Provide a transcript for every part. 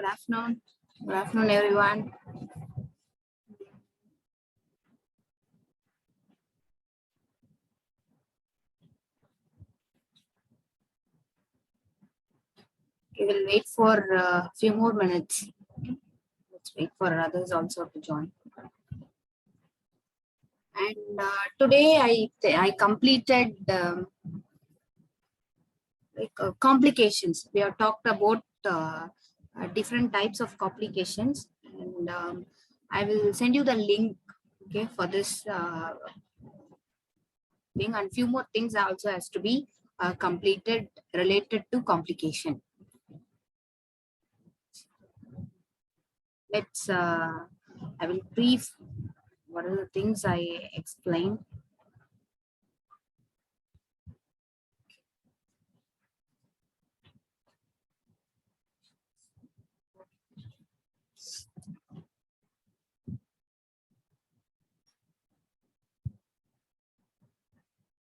Good afternoon. Good afternoon, everyone. We will wait for a few more minutes. Let's wait for others also to join. And today I completed complications. We have talked about different types of complications, and I will send you the link. Okay, for this thing, and few more things also has to be completed related to complication. Let's I will brief what are the things I explained.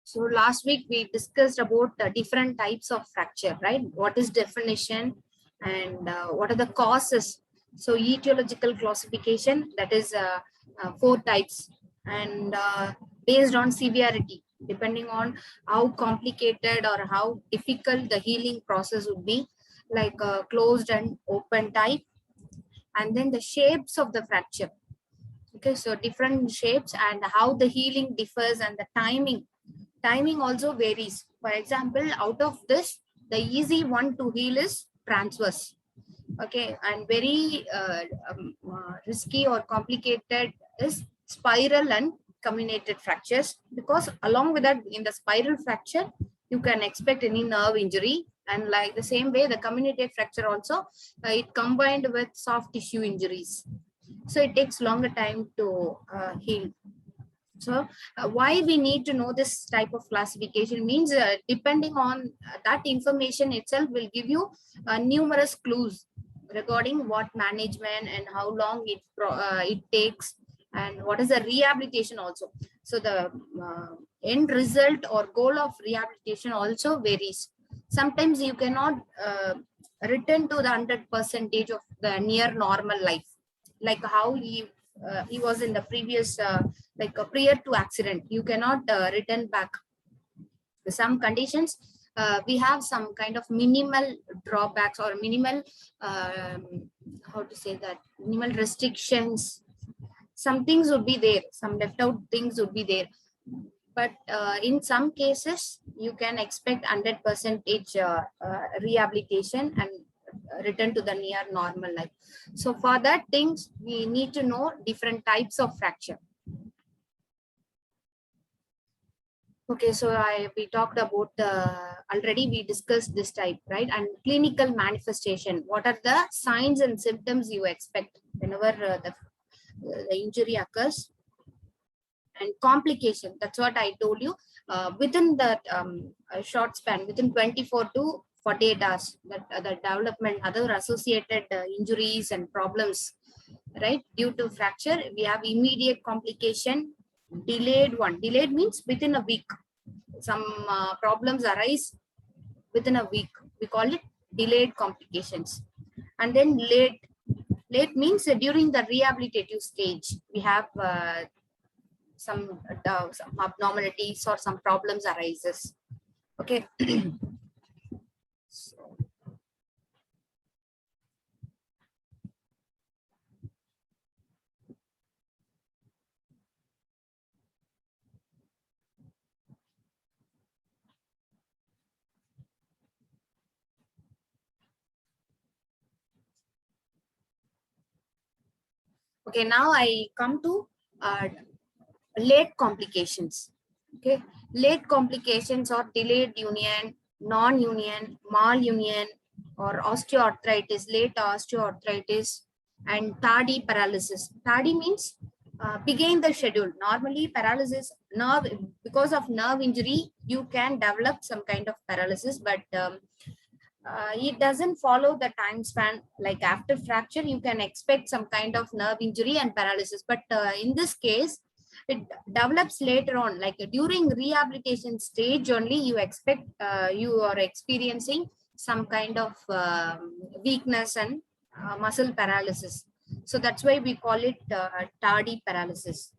So last week we discussed about different types of fracture, right? What is definition and what are the causes? So etiological classification, that is 4 types, and based on severity, depending on how complicated or how difficult the healing process would be, like closed and open type, and then the shapes of the fracture. Okay, so different shapes and how the healing differs, and the timing also varies. For example, out of this, the easy one to heal is transverse. Okay, and very risky or complicated is spiral and comminuted fractures, because along with that, in the spiral fracture you can expect any nerve injury, and like the same way the comminuted fracture also, it combined with soft tissue injuries, so it takes longer time to heal. So why we need to know this type of classification means depending on that information itself will give you numerous clues regarding what management and how long it takes, and what is the rehabilitation also. So the end result or goal of rehabilitation also varies. Sometimes you cannot return to the 100% of the near normal life, like how he was in the previous like prior to accident. You cannot return back. Some conditions we have some kind of minimal drawbacks or minimal how to say that, minimal restrictions. Some things would be there, some left out things would be there, but in some cases you can expect 100% rehabilitation and return to the near normal life. So for that things we need to know different types of fracture. Okay, so we talked about already we discussed this type, right? And clinical manifestation, what are the signs and symptoms you expect whenever the injury occurs. And complication, that's what I told you, within that short span, within 24 to 48 hours, that the development, other associated injuries and problems, right, due to fracture. We have immediate complication, delayed one. Delayed means within a week. Some problems arise within a week, we call it delayed complications. And then late means during the rehabilitative stage we have some abnormalities or some problems arises. Okay. So, okay, now I come to late complications. Okay, late complications or delayed union, non-union, malunion, or osteoarthritis, late osteoarthritis, and tardy paralysis. Tardy means begin the schedule. Normally paralysis, nerve, because of nerve injury you can develop some kind of paralysis, but it doesn't follow the time span. Like after fracture you can expect some kind of nerve injury and paralysis, but in this case it develops later on, like during rehabilitation stage only you expect you are experiencing some kind of weakness and muscle paralysis. So that's why we call it tardy paralysis.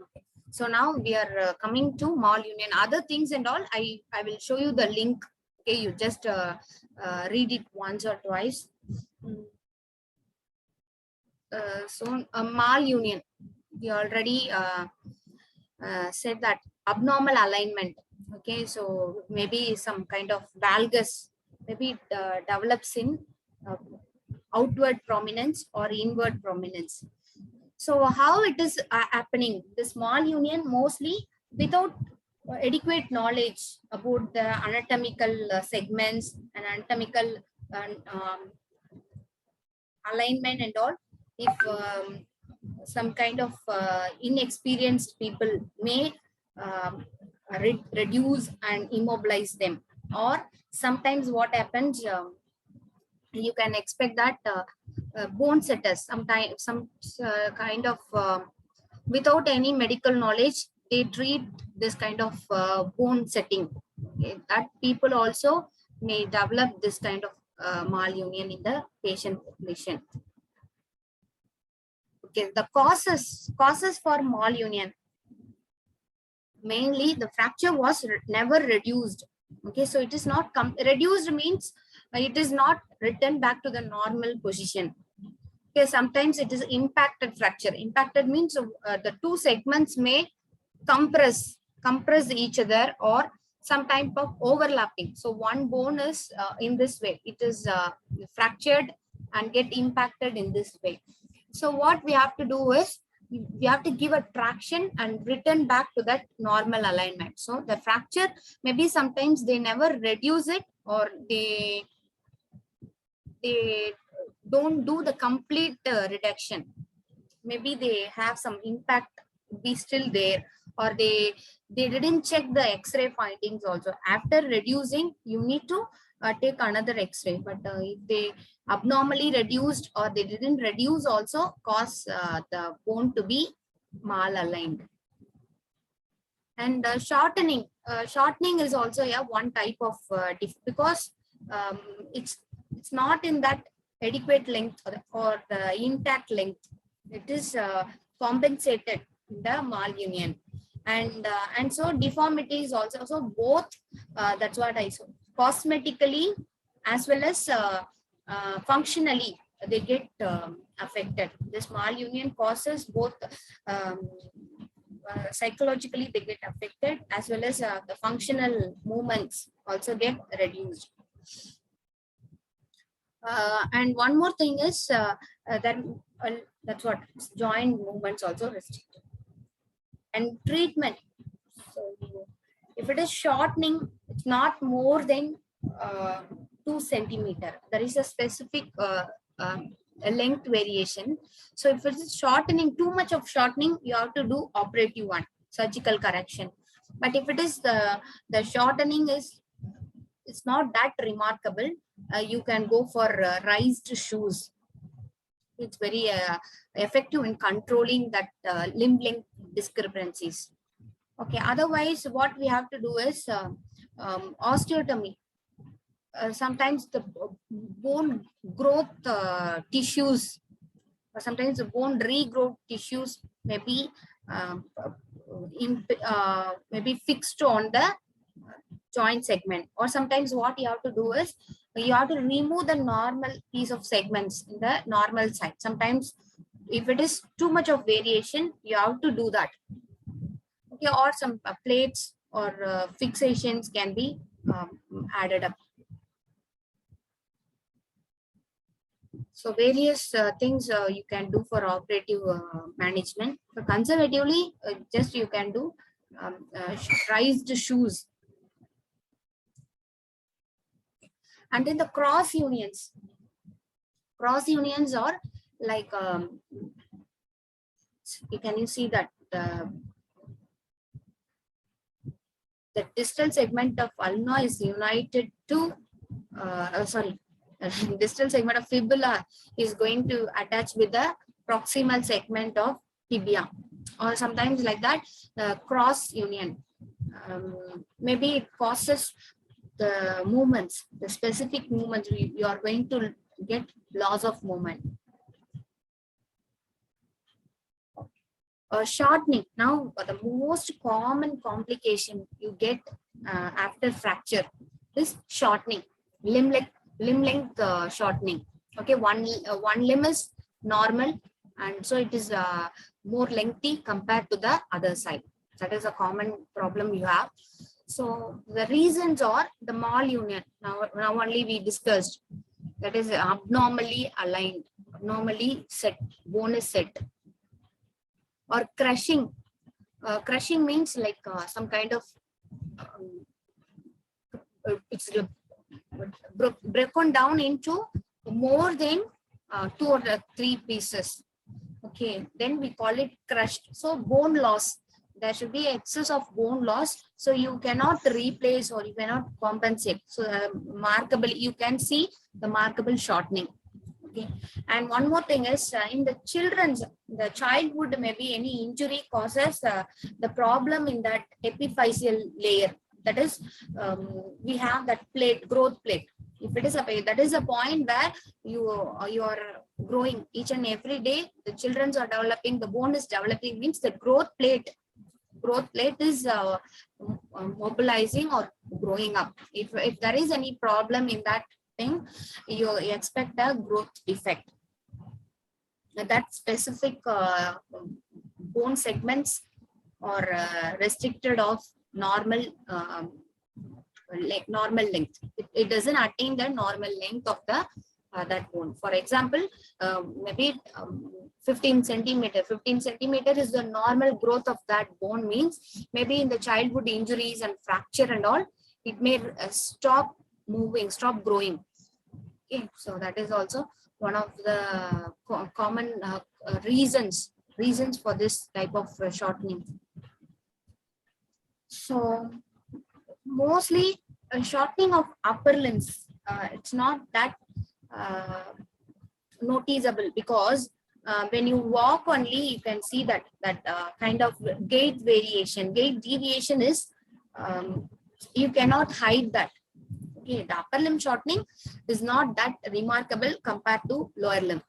Okay. So now we are coming to malunion. Other things and all, I will show you the link. Okay, you just read it once or twice. So malunion, we already said that abnormal alignment. Okay, so maybe some kind of valgus, maybe it develops in outward prominence or inward prominence. So how it is happening? The small union mostly without adequate knowledge about the anatomical segments and anatomical alignment and all. If some kind of inexperienced people may reduce and immobilize them, or sometimes what happens, you can expect that bone setters sometimes some kind of without any medical knowledge, they treat this kind of bone setting. Okay, that people also may develop this kind of malunion in the patient population. Okay, the causes for malunion, mainly the fracture was never reduced. Okay, so it is not reduced means it is not returned back to the normal position. Okay, sometimes it is impacted fracture. Impacted means the two segments may compress each other, or some type of overlapping. So one bone is in this way, it is fractured and get impacted in this way. So what we have to do is we have to give a traction and return back to that normal alignment. So the fracture, maybe sometimes they never reduce it, or they don't do the complete reduction. Maybe they have some impact be still there, or they didn't check the x-ray findings also. After reducing, you need to take another x-ray, but if they abnormally reduced or they didn't reduce also, cause the bone to be malaligned. And shortening is also one type of because it's not in that adequate length or the intact length. It is compensated in the malunion, and so deformity is also. So both, that's what I saw, cosmetically as well as functionally they get affected. This malunion causes both psychologically they get affected, as well as the functional movements also get reduced. And one more thing is that that's what joint movements also restricted. And treatment. So if it is shortening, it's not more than 2 centimeter. There is a specific a length variation. So if it is shortening, too much of shortening, you have to do operative one, surgical correction. But if it is the shortening is, it's not that remarkable, you can go for raised shoes. It's very effective in controlling that limb length discrepancies. Okay, otherwise what we have to do is osteotomy. Sometimes the bone growth tissues, or sometimes the bone regrowth tissues may be maybe fixed on the joint segment, or sometimes what you have to do is you have to remove the normal piece of segments in the normal side. Sometimes if it is too much of variation, you have to do that. Okay, or some plates or fixations can be added up. So various things you can do for operative management. So conservatively, just you can do raised shoes. And then the cross unions. Cross unions are like, can you see that the distal segment of ulna is united to, distal segment of fibula is going to attach with the proximal segment of tibia. or sometimes like that, cross union. Maybe it causes the movements, the specific movements, you are going to get loss of movement. Shortening. Now, the most common complication you get after fracture is shortening, limb length shortening. Okay, one limb is normal, and so it is more lengthy compared to the other side. That is a common problem you have. So the reasons are the malunion. Now only we discussed, that is abnormally aligned, abnormally set, bone is set. Or crushing. Crushing means like some kind of it's broken down into more than 2 or 3 pieces. Okay, then we call it crushed. So bone loss, there should be excess of bone loss, so you cannot replace or you cannot compensate. So markable, you can see the markable shortening. Okay, and one more thing is in the the childhood, maybe any injury causes the problem in that epiphyseal layer. That is, we have that plate, growth plate. If it is that is a point where you are growing each and every day. The children are developing, the bone is developing, means the growth plate is mobilizing or growing up. If there is any problem in that thing, you expect a growth defect. That specific bone segments are restricted of normal normal length. It doesn't attain the normal length of the that bone. For example, maybe 15 centimeter. 15 centimeter is the normal growth of that bone, means maybe in the childhood injuries and fracture and all, it may stop moving, stop growing. Okay, so that is also one of the common reasons for this type of shortening. So mostly shortening of upper limbs, it's not that noticeable, because when you walk only, you can see that kind of gait variation, gait deviation is you cannot hide that. Okay, the upper limb shortening is not that remarkable compared to lower limb.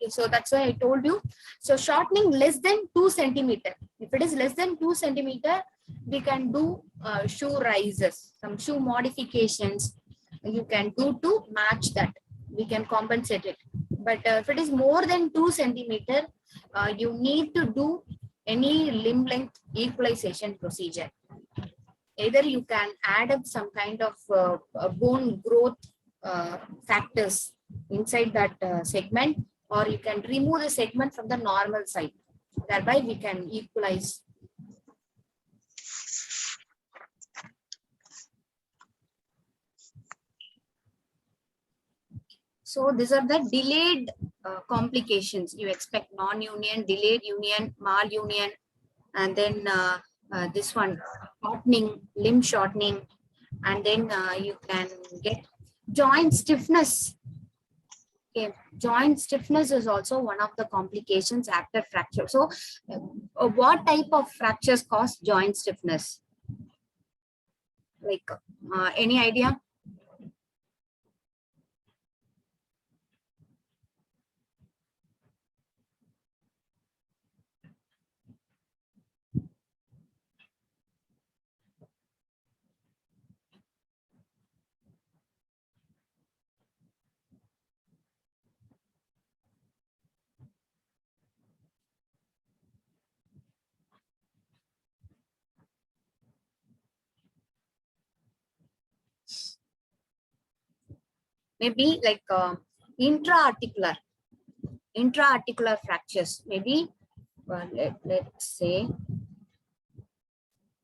Okay, so that's why I told you. So shortening less than 2 centimeter. If it is less than 2 centimeter, we can do shoe rises, some shoe modifications you can do to match that. We can compensate it. But if it is more than 2 centimeter, you need to do any limb length equalization procedure. Either you can add up some kind of bone growth factors inside that segment, or you can remove the segment from the normal side. Thereby we can equalize. So these are the delayed complications. You expect non-union, delayed union, malunion, and then this one, shortening, limb shortening, and then you can get joint stiffness. Okay, joint stiffness is also one of the complications after fracture. So what type of fractures cause joint stiffness? Like any idea? Maybe like intra-articular fractures. Maybe let's say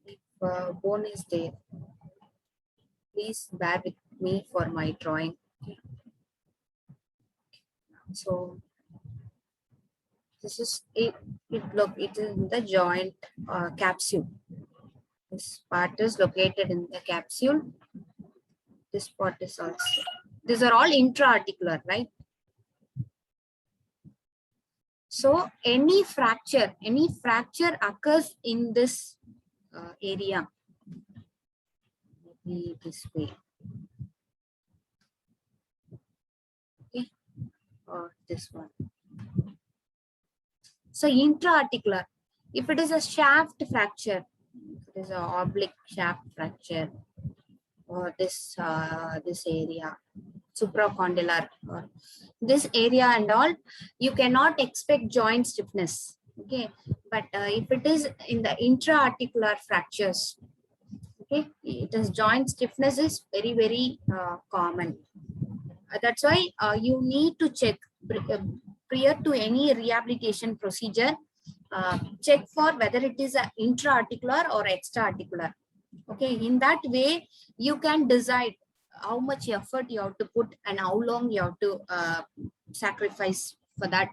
if bone is there. Please bear with me for my drawing. So this is it. Look, it is in the joint capsule. This part is located in the capsule. This part is also. These are all intra-articular, right? So any fracture occurs in this area. Maybe this way. Okay, or this one. So intra-articular, if it is a shaft fracture, if it is an oblique shaft fracture, or this area, supracondylar, or this area and all, you cannot expect joint stiffness. Okay, but if it is in the intra-articular fractures, okay, it is joint stiffness is very common. That's why you need to check prior to any rehabilitation procedure. Check for whether it is an intra-articular or extra-articular. Okay, in that way you can decide how much effort you have to put and how long you have to sacrifice for that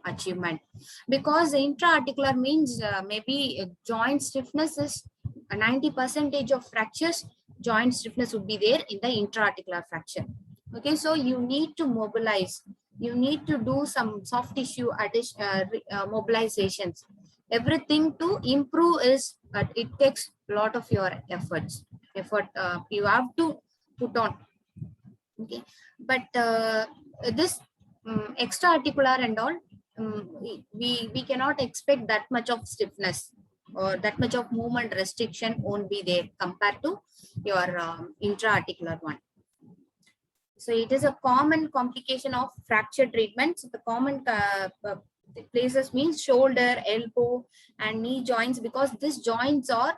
achievement. Because intra-articular means maybe joint stiffness is 90% of fractures, joint stiffness would be there in the intra-articular fracture. Okay, so you need to mobilize, you need to do some soft tissue mobilizations. Everything to improve is it takes a lot of your effort you have to put on. Okay, but this extra articular and all, we cannot expect that much of stiffness or that much of movement restriction won't be there compared to your intra-articular one. So it is a common complication of fracture treatments. The common places means shoulder, elbow, and knee joints, because these joints are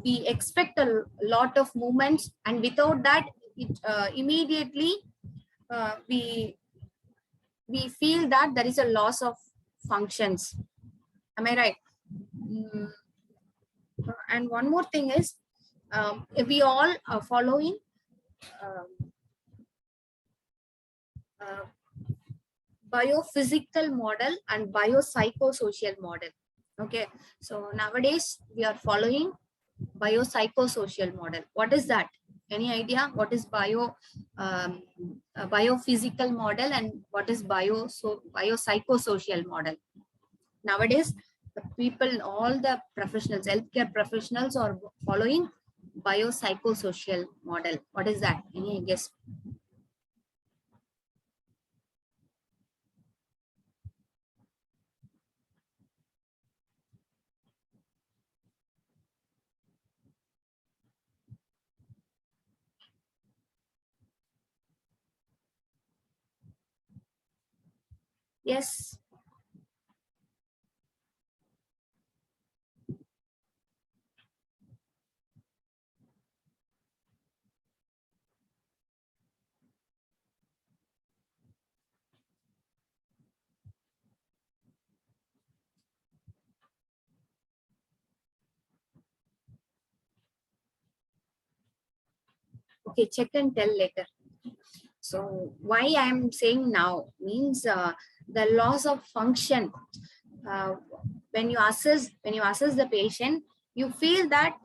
we expect a lot of movements, and without that, it immediately we feel that there is a loss of functions. Am I right? And one more thing is, we all are following biophysical model and biopsychosocial model. Okay, so nowadays we are following biopsychosocial model. What is that? Any idea what is biophysical model and what is biopsychosocial model? Nowadays the people, all the professionals, healthcare professionals, are following biopsychosocial model. What is that? Any guess? Yes. Okay, check and tell later. So why I am saying now means the loss of function. When you assess the patient, you feel that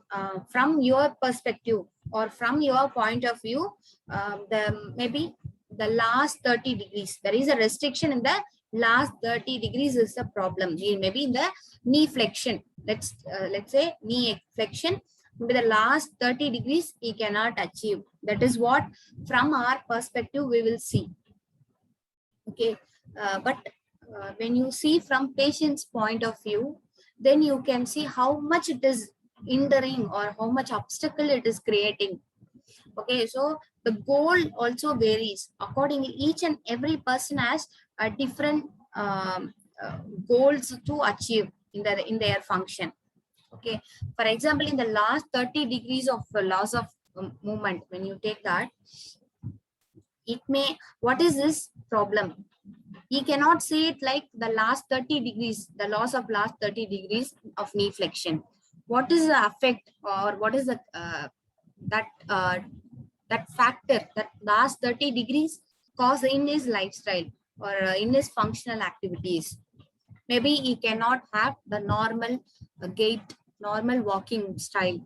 from your perspective or from your point of view, maybe the last 30 degrees, there is a restriction in the last 30 degrees is the problem. Maybe in the knee flexion, let's say knee flexion, maybe the last 30 degrees he cannot achieve. That is what from our perspective we will see. Okay, but when you see from patient's point of view, then you can see how much it is hindering or how much obstacle it is creating. Okay, so the goal also varies accordingly. Each and every person has a different goals to achieve in their function. Okay, for example, in the last 30 degrees of loss of movement, when you take that, it may, what is this problem? He cannot say it like the last 30 degrees, the loss of last 30 degrees of knee flexion. What is the effect, or what is the that factor that last 30 degrees cause in his lifestyle or in his functional activities? Maybe he cannot have the normal gait, normal walking style.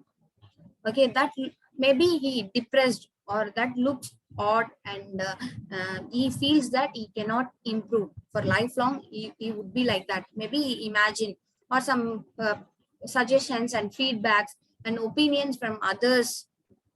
Okay, that maybe he depressed, or that looks odd, and he feels that he cannot improve for lifelong. He would be like that. Maybe imagine, or some suggestions and feedbacks and opinions from others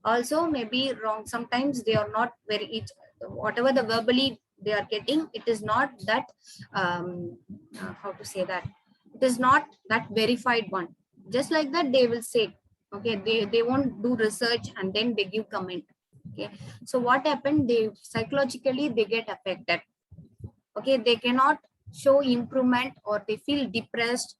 also may be wrong. Sometimes they are not very, whatever the verbally they are getting, it is not that how to say that, it is not that verified one. Just like that they will say, okay, they won't do research and then they give comment. Okay, so what happened, they psychologically they get affected. Okay, they cannot show improvement or they feel depressed.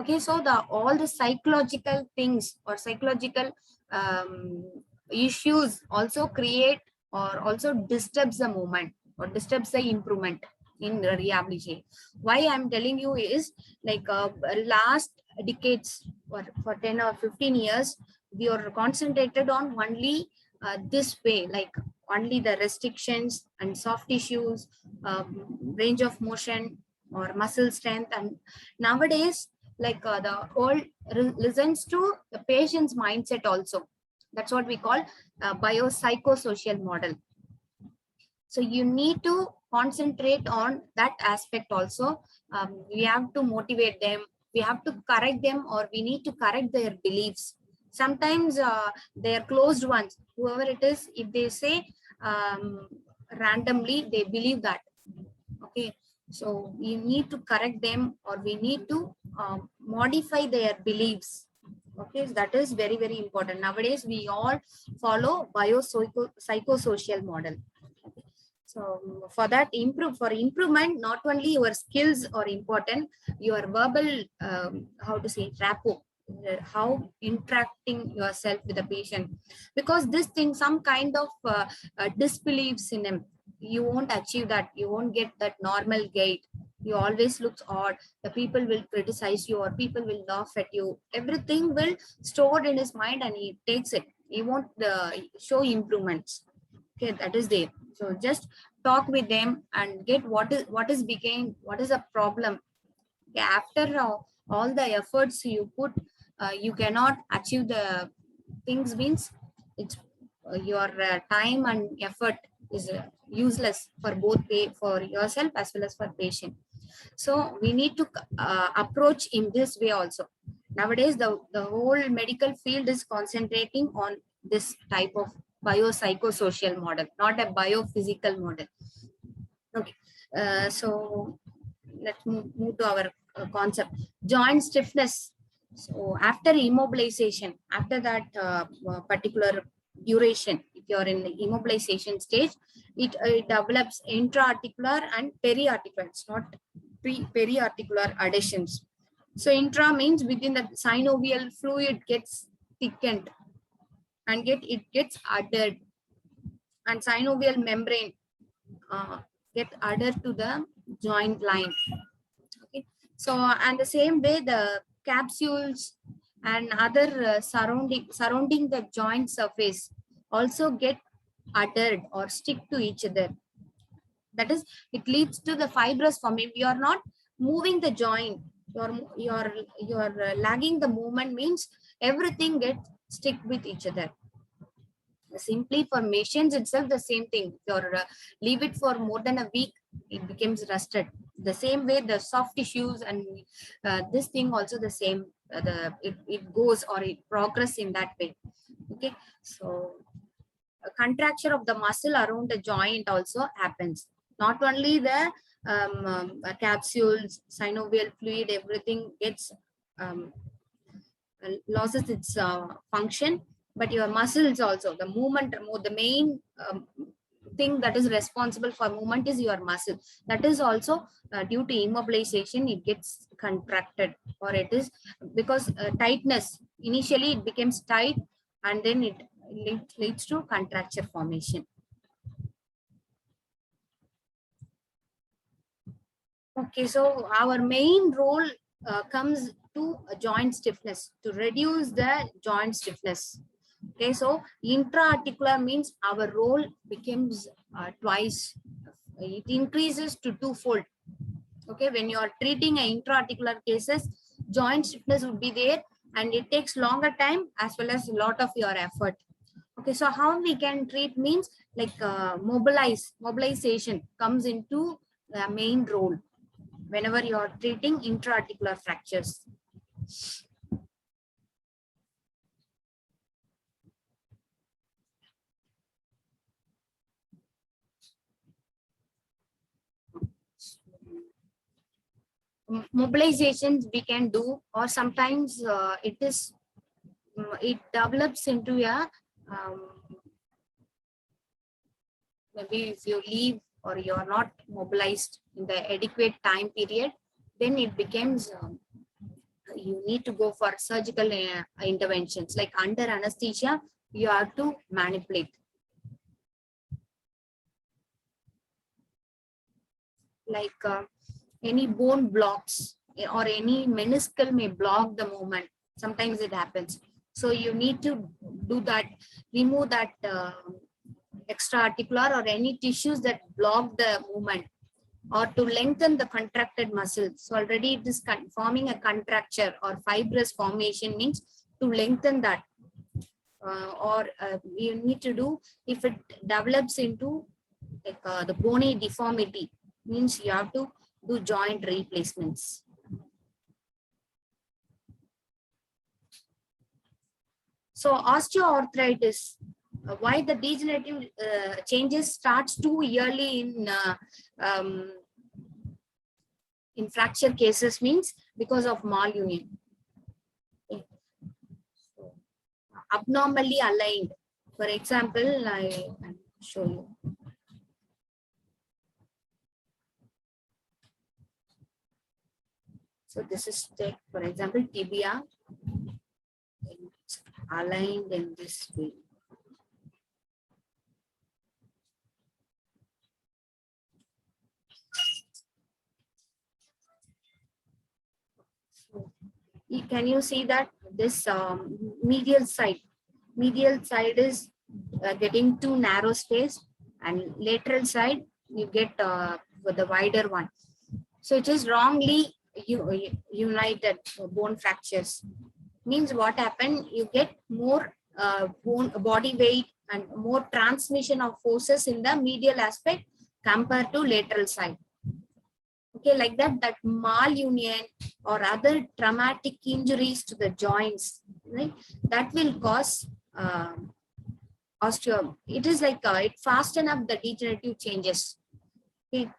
Okay, so the all the psychological things or psychological um, issues also create or also disturbs the movement or disturbs the improvement in the rehabilitation. Why I'm telling you is, like last decades, for 10 or 15 years, we are concentrated on only this way, like only the restrictions and soft tissues, range of motion or muscle strength. And nowadays, like the whole listens to the patient's mindset also. That's what we call biopsychosocial model. So you need to concentrate on that aspect also. We have to motivate them, we have to correct them, or we need to correct their beliefs. Sometimes their closed ones, whoever it is, if they say randomly, they believe that. Okay, so we need to correct them, or we need to modify their beliefs. Okay, that is very, very important. Nowadays, we all follow biopsychosocial model. So for that, for improvement, not only your skills are important, your verbal, how to say, rapport, how interacting yourself with the patient, because this thing, some kind of disbeliefs in him, you won't achieve that. You won't get that normal gait. You always looks odd. The people will criticize you, or people will laugh at you. Everything will stored in his mind, and he takes it. He won't show improvements. Okay, that is there. So just talk with them and get what is became, what is a problem. Okay, after all the efforts you put, you cannot achieve the things, means it's your time and effort is useless for both for yourself as well as for patient. So we need to approach in this way also. Nowadays, the whole medical field is concentrating on this type of biopsychosocial model, not a biophysical model. Okay, so let's move to our concept, joint stiffness. So after immobilization, after that particular duration, if you're in the immobilization stage, it develops intra-articular and peri-articular. It's not peri-articular adhesions. So intra means within the synovial fluid gets thickened and it gets adhered, and synovial membrane get adhered to the joint line. Okay, so and the same way the capsules and other surrounding the joint surface also get adhered or stick to each other. That is, it leads to the fibrous formation. You are not moving the joint, you're lagging the movement, means everything gets stick with each other. Simply for machines itself, the same thing. If you leave it for more than a week, it becomes rusted. The same way the soft tissues and this thing also the same. It goes or it progress in that way. Okay, so a contraction of the muscle around the joint also happens. Not only the capsules, synovial fluid, everything gets loses its function, but your muscles also, the movement, the main thing that is responsible for movement is your muscle. That is also due to immobilization, it gets contracted, or it is because tightness, initially it becomes tight and then it leads to contracture formation. Okay, so our main role comes to joint stiffness, to reduce the joint stiffness. Okay, so intra-articular means our role becomes twice. It increases to twofold. Okay, when you are treating an intra-articular cases, joint stiffness would be there, and it takes longer time as well as a lot of your effort. Okay, so how we can treat means like mobilization comes into the main role whenever you are treating intra-articular fractures. Mobilizations we can do, or sometimes it develops into a maybe if you leave or you are not mobilized in the adequate time period, then it becomes you need to go for surgical interventions. Like under anesthesia, you have to manipulate. Like any bone blocks or any meniscal may block the movement. Sometimes it happens. So you need to do that, remove that extra articular or any tissues that block the movement, or to lengthen the contracted muscles. So already it is forming a contracture or fibrous formation means to lengthen that. Or you need to do, if it develops into like the bony deformity, means you have to do joint replacements. So osteoarthritis, why the degenerative changes starts too early in fracture cases means because of malunion. Okay. So, abnormally aligned. For example, I'll show you. So this is take, for example, tibia aligned in this way. So, can you see that this medial side is getting too narrow space, and lateral side you get with the wider one. So it is wrongly united bone fractures. Means what happened, you get more body weight and more transmission of forces in the medial aspect compared to lateral side. Okay, like that malunion or other traumatic injuries to the joints, right, that will cause osteo. It is like it fasten up the degenerative changes. Okay.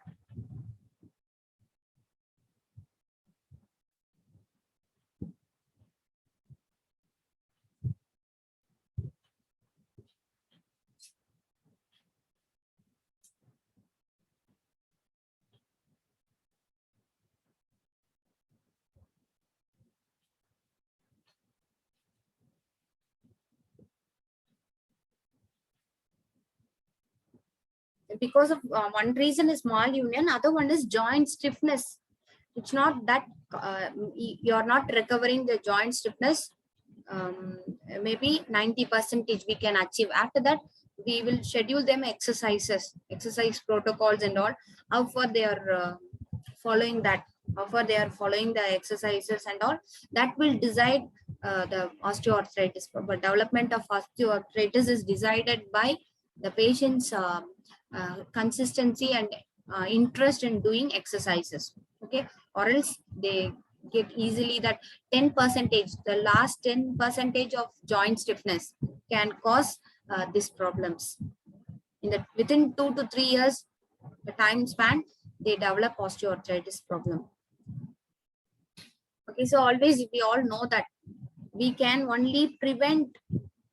Because of one reason is malunion, other one is joint stiffness. It's not that you're not recovering the joint stiffness. Maybe 90% we can achieve. After that, we will schedule them exercise protocols and all. How far they are following that, how far they are following the exercises and all, that will decide the osteoarthritis. But development of osteoarthritis is decided by the patient's consistency and interest in doing exercises. Okay, or else they get easily that 10%, the last 10% of joint stiffness can cause these problems. In the within 2 to 3 years, the time span, they develop osteoarthritis problem. Okay, so always we all know that we can only prevent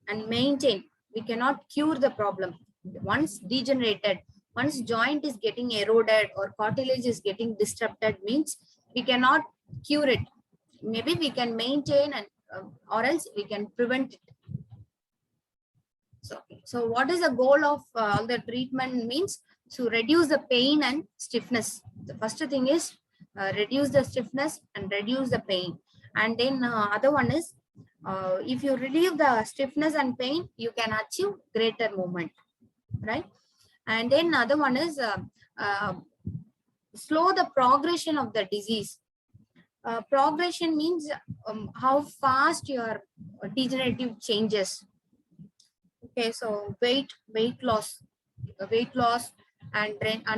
and maintain. We cannot cure the problem. Once degenerated, once joint is getting eroded or cartilage is getting disrupted, means we cannot cure it. Maybe we can maintain and or else we can prevent it. So what is the goal of all the treatment means? To reduce the pain and stiffness. The first thing is reduce the stiffness and reduce the pain. And then other one is if you relieve the stiffness and pain, you can achieve greater movement, right? And then other one is slow the progression of the disease. Progression means how fast your degenerative changes. Okay, so weight loss, and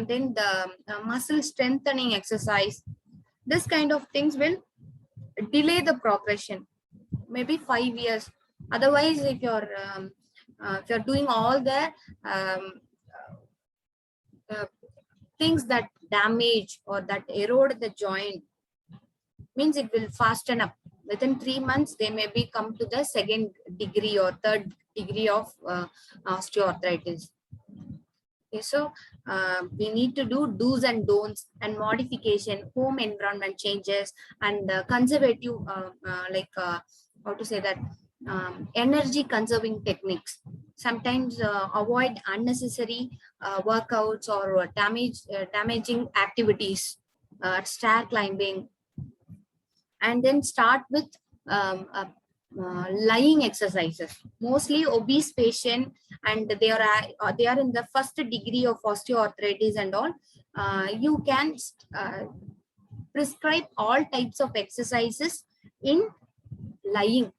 then the muscle strengthening exercise. This kind of things will delay the progression, maybe 5 years. Otherwise, if you're doing all the um, uh, things that damage or that erode the joint, means it will fasten up. Within 3 months, they may be come to the second degree or third degree of osteoarthritis. Okay, so we need to do do's and don'ts and modification, home environment changes, and conservative, how to say that, energy conserving techniques. Sometimes avoid unnecessary workouts or damaging activities, stair climbing, and then start with lying exercises. Mostly obese patient, and they are in the first degree of osteoarthritis and all. You can prescribe all types of exercises in lying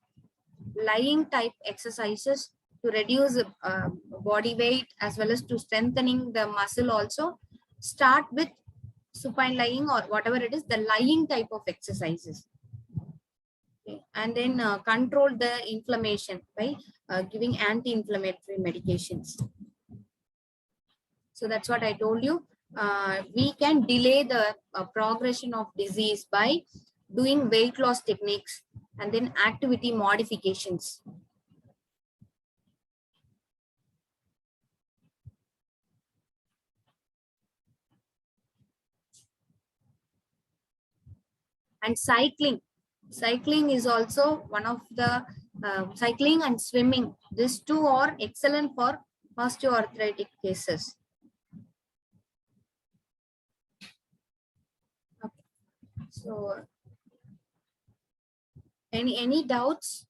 type exercises to reduce body weight as well as to strengthening the muscle also. Start with supine lying or whatever it is, the lying type of exercises. Okay. And then control the inflammation by giving anti-inflammatory medications. So that's what I told you. We can delay the progression of disease by doing weight loss techniques and then activity modifications. And cycling is also one of the cycling and swimming. These two are excellent for osteoarthritic cases. Okay. So any doubts?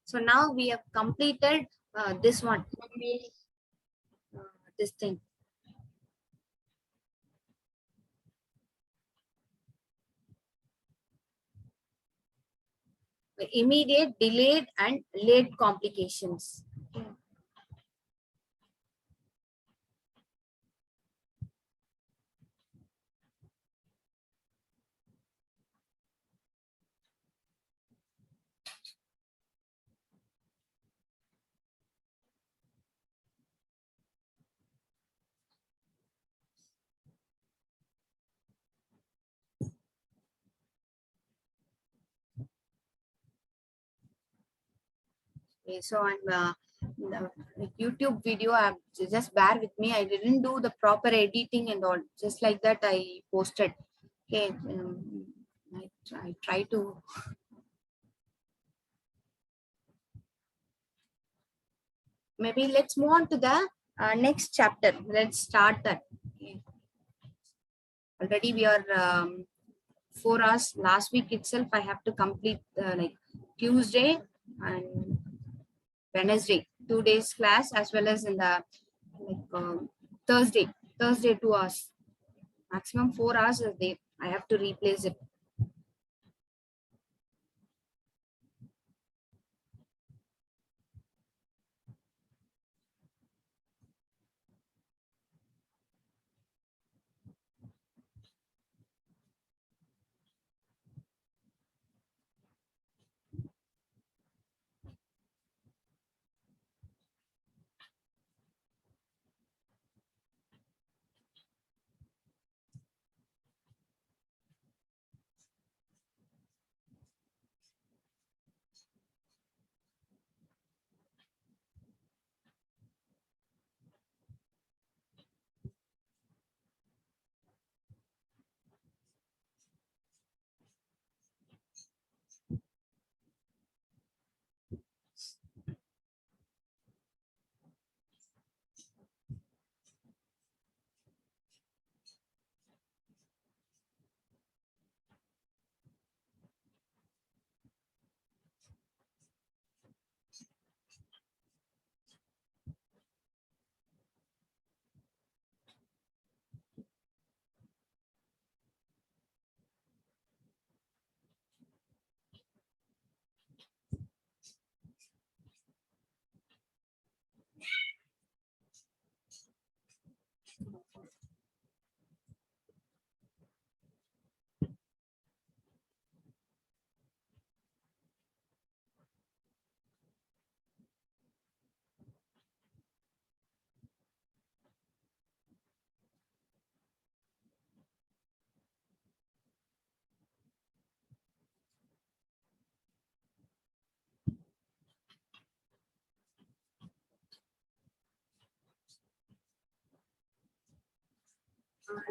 So now we have completed this one, this thing. Immediate, delayed, and late complications. Okay, so the YouTube video, just bear with me. I didn't do the proper editing and all. Just like that, I posted. Okay, I try to. Maybe let's move on to the next chapter. Let's start that. Okay. Already we are 4 hours. Last week itself, I have to complete like Tuesday and Wednesday, 2 days class, as well as in the like Thursday 2 hours. Maximum 4 hours a day. I have to replace it.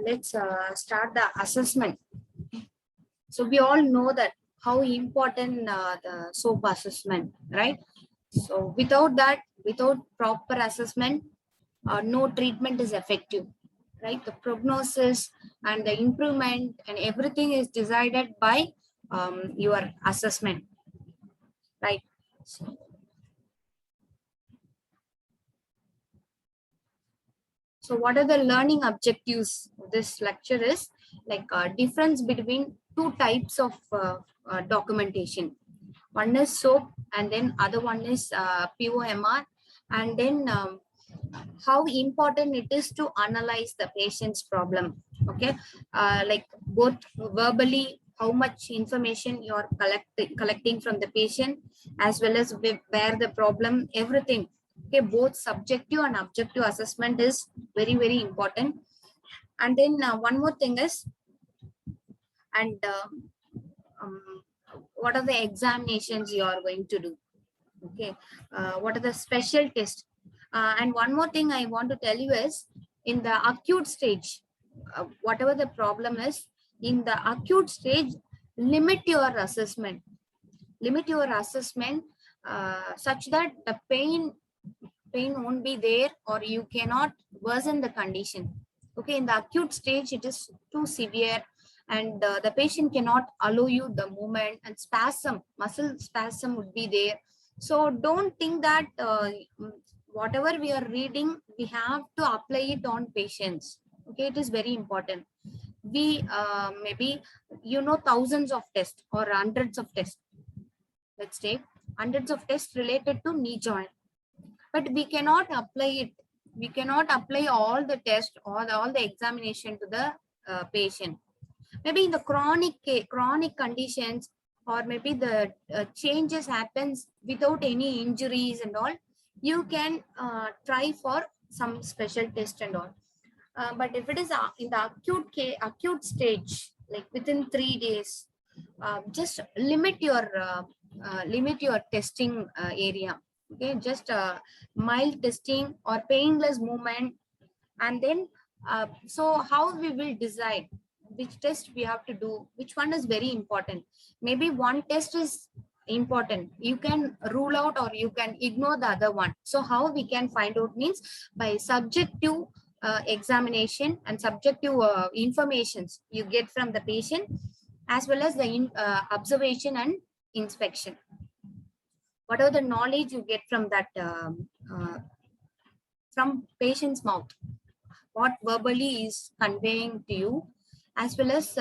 let's start the assessment. So we all know that how important the SOAP assessment, right? So without that, without proper assessment, no treatment is effective, right? The prognosis and the improvement and everything is decided by your assessment, right? So what are the learning objectives of this lecture is like a difference between two types of documentation. One is SOAP and then other one is POMR, and then how important it is to analyze the patient's problem. Okay, like both verbally, how much information you are collecting from the patient, as well as where the problem, everything. Okay, both subjective and objective assessment is very, very important. And then one more thing is, and um, what are the examinations you are going to do? Okay, what are the special tests? And one more thing I want to tell you is, in the acute stage, whatever the problem is, in the acute stage, limit your assessment. Limit your assessment such that the pain won't be there, or you cannot worsen the condition. Okay, in the acute stage, it is too severe, and the patient cannot allow you the movement, and spasm, muscle spasm would be there. So don't think that whatever we are reading, we have to apply it on patients. Okay, it is very important. We maybe thousands of tests or hundreds of tests. Let's take hundreds of tests related to knee joint, but we cannot apply it. We cannot apply all the tests or all the examination to the patient. Maybe in the chronic conditions, or maybe the changes happens without any injuries and all, you can try for some special test and all. But if it is in the acute stage, like within 3 days, just limit your testing area. Okay, just mild testing or painless movement. And then so how we will decide which test we have to do, which one is very important. Maybe one test is important, you can rule out or you can ignore the other one. So how we can find out means by subjective examination and subjective informations you get from the patient, as well as the observation and inspection. What are the knowledge you get from that from patient's mouth, what verbally is conveying to you, as well as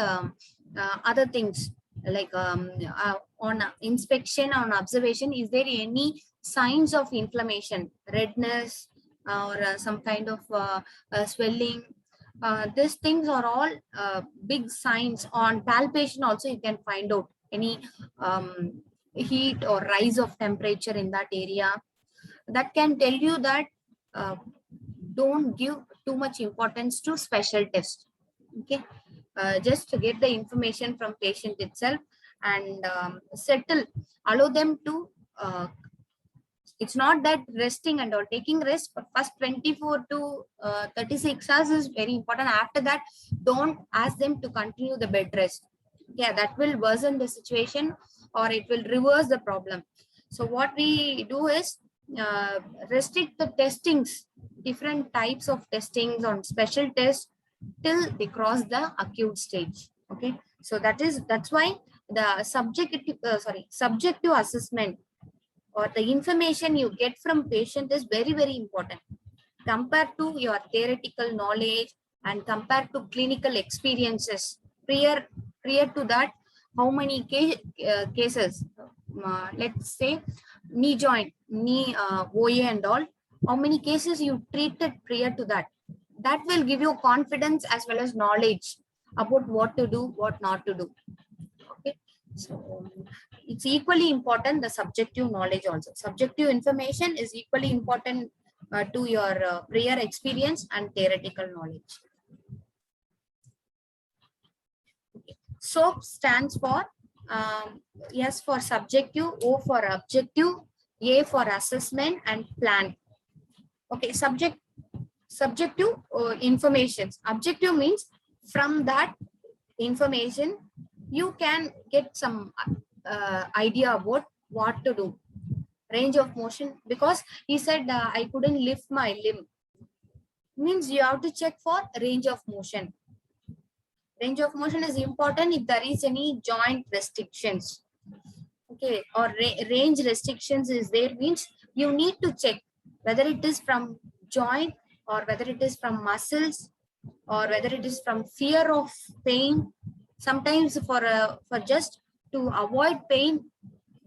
other things like on inspection, on observation, is there any signs of inflammation, redness, or some kind of swelling? These things are all big signs. On palpation also you can find out any heat or rise of temperature in that area. That can tell you that don't give too much importance to special tests. Okay, just to get the information from patient itself, and allow them to it's not that resting and all, taking rest for first 24 to 36 hours is very important. After that, don't ask them to continue the bed rest. Yeah, that will worsen the situation, or it will reverse the problem. So what we do is restrict the testings, different types of testings on special tests, till they cross the acute stage. Okay, so that's why the subjective assessment, or the information you get from patient, is very, very important compared to your theoretical knowledge and compared to clinical experiences. Prior to that, how many cases, let's say knee joint, knee OA and all, how many cases you treated prior to that? That will give you confidence as well as knowledge about what to do, what not to do. Okay, so it's equally important, the subjective knowledge also. Subjective information is equally important to your prior experience and theoretical knowledge. Okay. SOAP stands for S for subjective, O for objective, A for assessment, and plan. Okay, subjective information. Objective means from that information you can get some idea about what to do. Range of motion, because he said I couldn't lift my limb, means you have to check for range of motion. Range of motion is important if there is any joint restrictions, okay, or range restrictions is there, means you need to check whether it is from joint or whether it is from muscles or whether it is from fear of pain. Sometimes for just to avoid pain,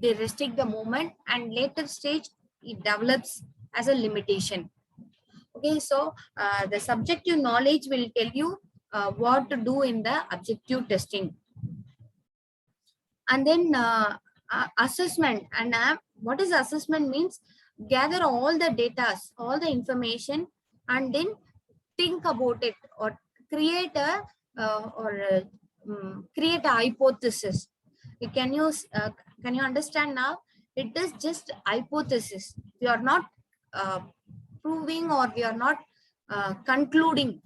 they restrict the movement, and later stage it develops as a limitation. Okay, so the subjective knowledge will tell you what to do in the objective testing. And then assessment. And what is assessment means? Gather all the data, all the information, and then think about it, or create a create a hypothesis. Can you understand now? It is just hypothesis. We are not proving, or we are not concluding.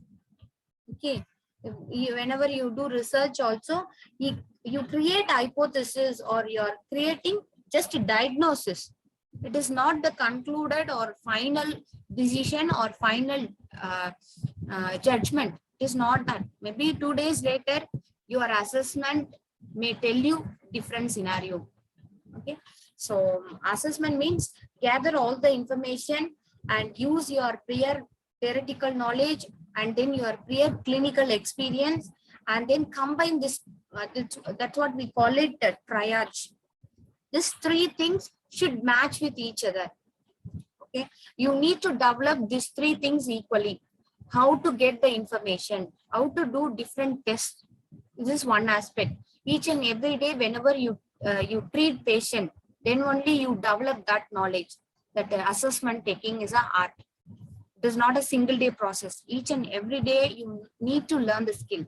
Okay, whenever you do research also, you create hypothesis, or you are creating just a diagnosis. It is not the concluded or final decision or final judgment. It is not that. Maybe 2 days later, your assessment may tell you different scenario. Okay, so assessment means gather all the information and use your prior theoretical knowledge and then your prior clinical experience, and then combine this. That's what we call it, triage. These three things should match with each other. Okay, you need to develop these three things equally. How to get the information, how to do different tests. This is one aspect. Each and every day, whenever you treat patient, then only you develop that knowledge. That assessment taking is an art. It is not a single day process. Each and every day you need to learn the skill.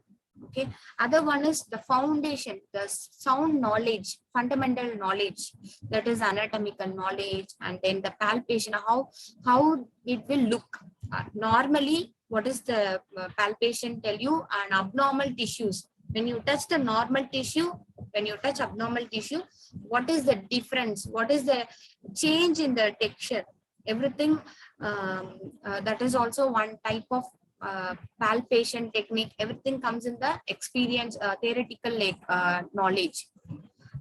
Okay. Other one is the foundation, the sound knowledge, fundamental knowledge, that is anatomical knowledge, and then the palpation, how it will look. Normally, what is the palpation tell you? An abnormal tissues. When you touch the normal tissue, when you touch abnormal tissue, what is the difference? What is the change in the texture? Everything. That is also one type of palpation technique. Everything comes in the experience, theoretical knowledge,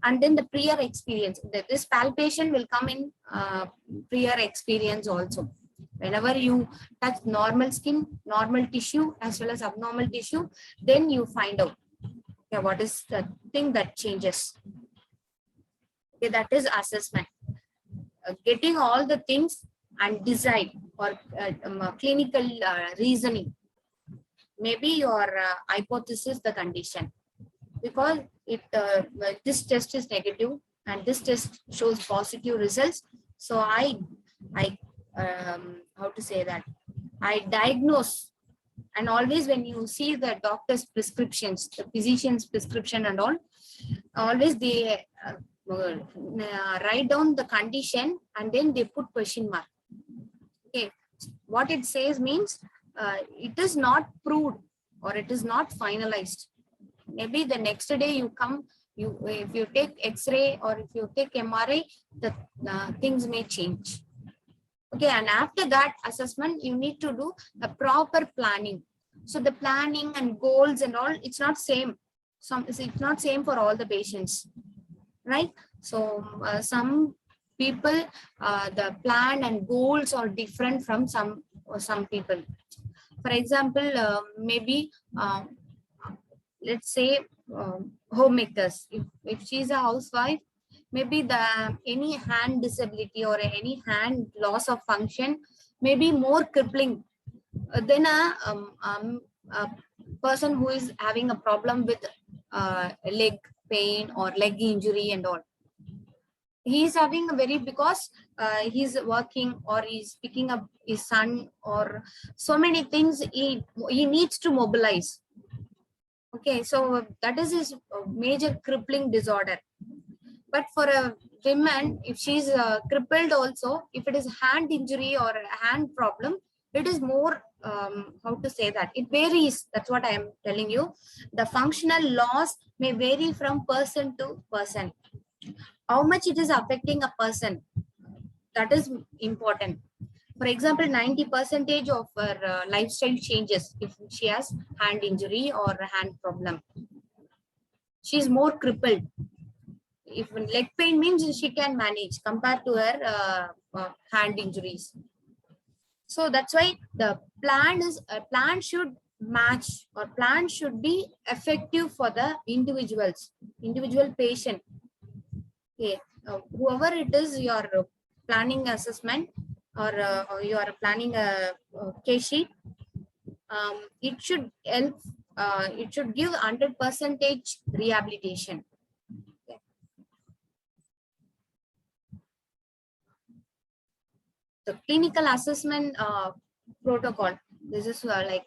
and then the prior experience. This palpation will come in prior experience also. Whenever you touch normal skin, normal tissue as well as abnormal tissue, then you find out, okay, what is the thing that changes. Okay, that is assessment. Getting all the things and decide, or clinical reasoning. Maybe your hypothesis the condition, because this test is negative and this test shows positive results. So I how to say that, I diagnose. And always when you see the doctor's prescriptions, the physician's prescription and all, always they write down the condition and then they put question mark. Okay, what it says means it is not proved or it is not finalized. Maybe the next day you come, if you take X-ray or if you take MRI, the things may change. Okay, and after that assessment, you need to do a proper planning. So the planning and goals and all, it's not same. It's not same for all the patients, right? So some people, the plan and goals are different from some people. For example, maybe let's say homemakers. If she's a housewife, maybe any hand disability or any hand loss of function may be more crippling than a person who is having a problem with leg pain or leg injury and all. He is having a because he's working or he's picking up his son or so many things he needs to mobilize. Okay, so that is his major crippling disorder. But for a woman, if she's crippled also, if it is hand injury or a hand problem, it is more, how to say that, it varies. That's what I am telling you. The functional loss may vary from person to person. How much it is affecting a person, that is important. For example, 90% of her lifestyle changes if she has hand injury or a hand problem. She is more crippled. If leg pain means she can manage compared to her hand injuries. So that's why the plan should match, or plan should be effective for the individual patient. Okay, whoever it is, you are planning assessment, or you are planning a case sheet, it should help. It should give 100% rehabilitation. Okay. The clinical assessment protocol. This is like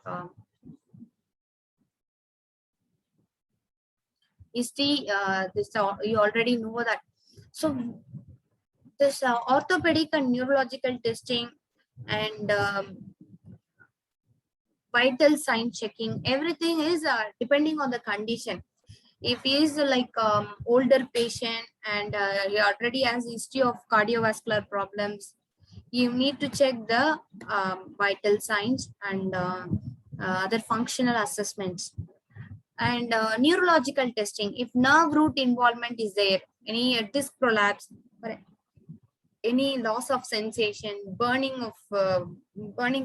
is the this you already know that. So this orthopedic and neurological testing and vital sign checking, everything is depending on the condition. If he is like older patient and he already has history of cardiovascular problems, you need to check the vital signs and other functional assessments. And neurological testing, if nerve root involvement is there, any disc prolapse, or any loss of sensation, burning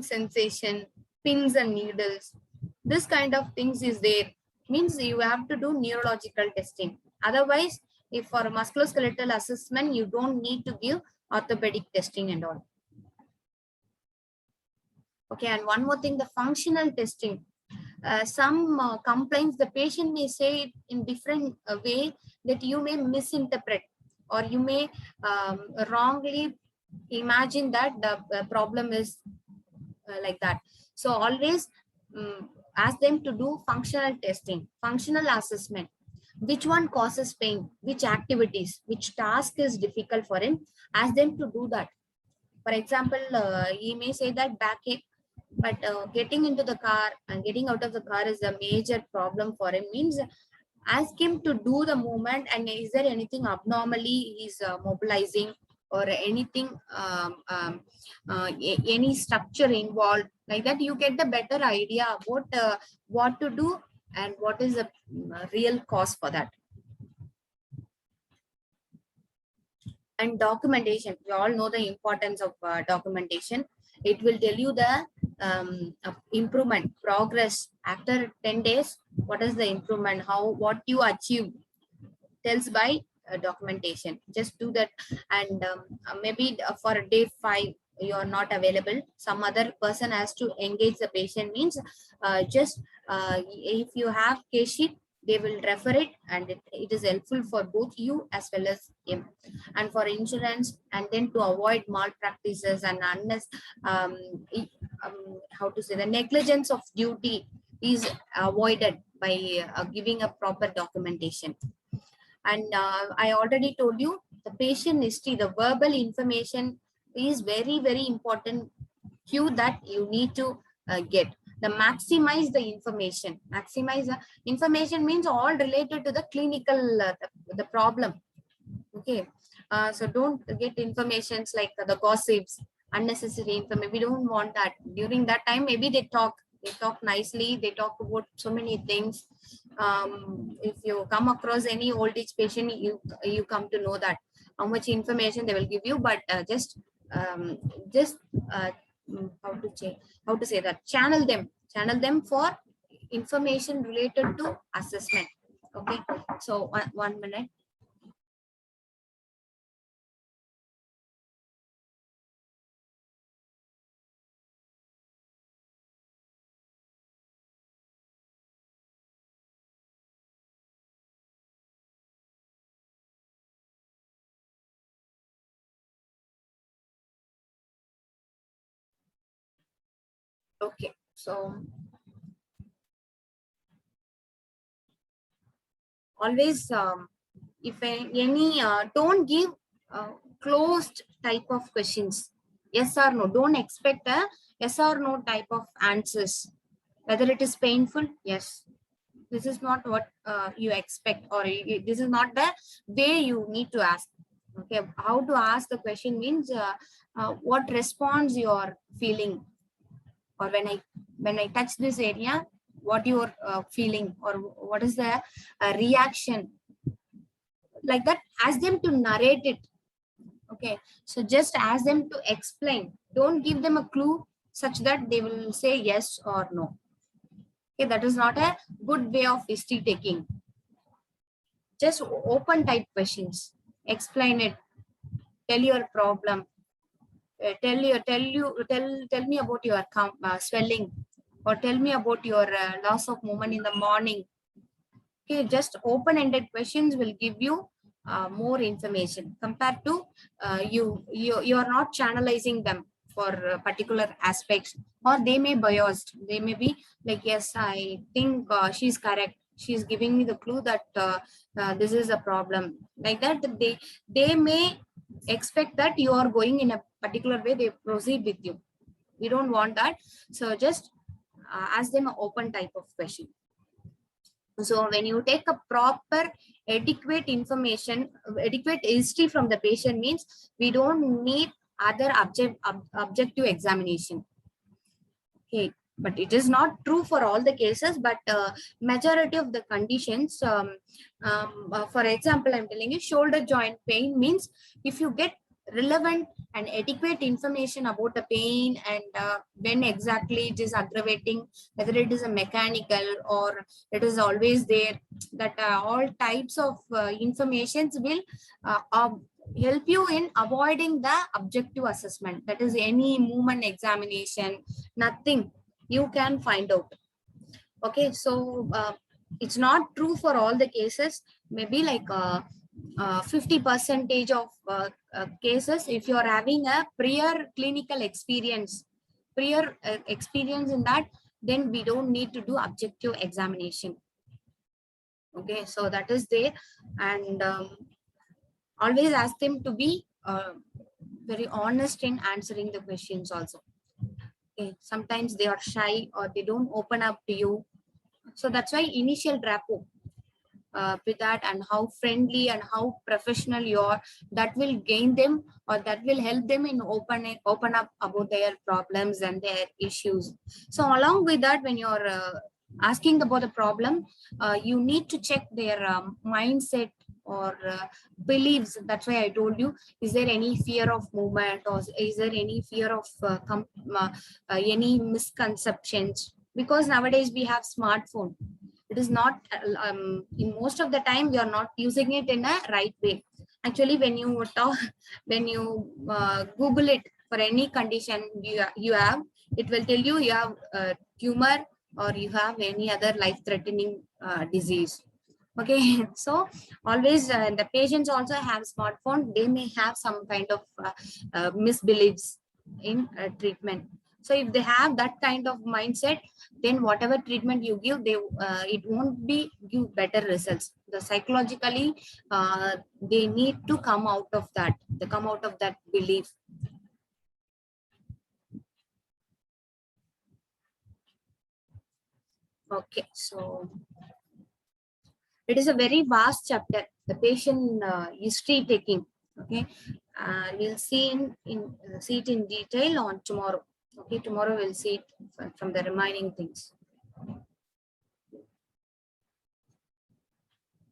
sensation, pins and needles, this kind of things is there, means you have to do neurological testing. Otherwise, if for musculoskeletal assessment, you don't need to give orthopedic testing and all. Okay, and one more thing, the functional testing. Some complaints, the patient may say it in different way that you may misinterpret, or you may wrongly imagine that the problem is like that. So always ask them to do functional testing, functional assessment. Which one causes pain, which activities, which task is difficult for him, ask them to do that. For example, he may say that backache, but getting into the car and getting out of the car is a major problem for him, means ask him to do the movement, and is there anything abnormally he's mobilizing, or anything any structure involved, like that you get the better idea about what to do and what is the real cause for that. And documentation, we all know the importance of documentation. It will tell you the improvement progress after 10 days. What is the improvement, what you achieve, tells by documentation. Just do that. And maybe for day 5 you are not available, some other person has to engage the patient, means just if you have case sheet, they will refer it, and it is helpful for both you as well as him. And for insurance, and then to avoid malpractices and unless how to say, the negligence of duty is avoided by giving a proper documentation. And I already told you, the patient history, the verbal information is very, very important cue that you need to get. The maximize the information. Maximize the information means all related to the clinical, the problem. Okay. So don't get informations like the gossips, unnecessary information. We don't want that. During that time, maybe they talk nicely, they talk about so many things. If you come across any old age patient, you come to know that how much information they will give you, but just how to say that, channel them for information related to assessment. Okay, so one minute. Okay, so always if any don't give closed type of questions, yes or no. Don't expect yes or no type of answers. Whether it is painful, yes. This is not what you expect, or this is not the way you need to ask. Okay, how to ask the question means what response you are feeling, or when I touch this area, what you are feeling, or what is the reaction, like that. Ask them to narrate it. Okay, so just ask them to explain. Don't give them a clue such that they will say yes or no. Okay, that is not a good way of history taking. Just open type questions. Explain it. Tell your problem. Tell me about your swelling, or tell me about your loss of movement in the morning. Okay, just open-ended questions will give you more information compared to you are not channelizing them for particular aspects, or they may biased. They may be like, yes, I think she's correct. She's giving me the clue that this is a problem. Like that, they may expect that you are going in a particular way. They proceed with you. We don't want that. So just ask them an open type of question. So when you take a proper, adequate information, adequate history from the patient means we don't need other objective examination. Okay, but it is not true for all the cases, but majority of the conditions, for example, I'm telling you, shoulder joint pain means if you get relevant and adequate information about the pain and when exactly it is aggravating, whether it is a mechanical or it is always there, that all types of informations will help you in avoiding the objective assessment. That is any movement examination, nothing you can find out. Okay, so it's not true for all the cases. Maybe like 50% of cases, if you are having a prior clinical experience, in that, then we don't need to do objective examination. Okay, so that is there. And always ask them to be very honest in answering the questions also. Okay, sometimes they are shy or they don't open up to you. So that's why initial rapport with that, and how friendly and how professional you are, that will gain them, or that will help them in open up about their problems and their issues. So along with that, when you're asking about the problem, you need to check their mindset or beliefs. That's why I told you, is there any fear of movement, or is there any fear of any misconceptions? Because nowadays we have smartphone. It is not in most of the time we are not using it in a right way. Actually, when you talk, when you Google it for any condition you have, it will tell you have tumor, or you have any other life-threatening disease. Okay, so always the patients also have smartphone. They may have some kind of misbeliefs in treatment. So if they have that kind of mindset, then whatever treatment you give, they it won't be give better results. The psychologically they need to come out of that. They come out of that belief. Okay, so it is a very vast chapter, the patient history taking. Okay, we'll see see it in detail on tomorrow. Okay, tomorrow we'll see it from the remaining things.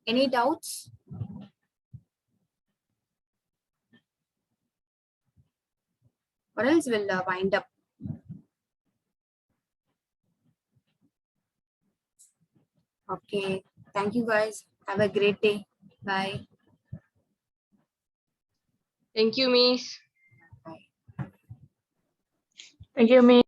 Any doubts? Or else we'll wind up. Okay, thank you guys. Have a great day. Bye. Thank you, Miss. Bye. Thank you, Miss.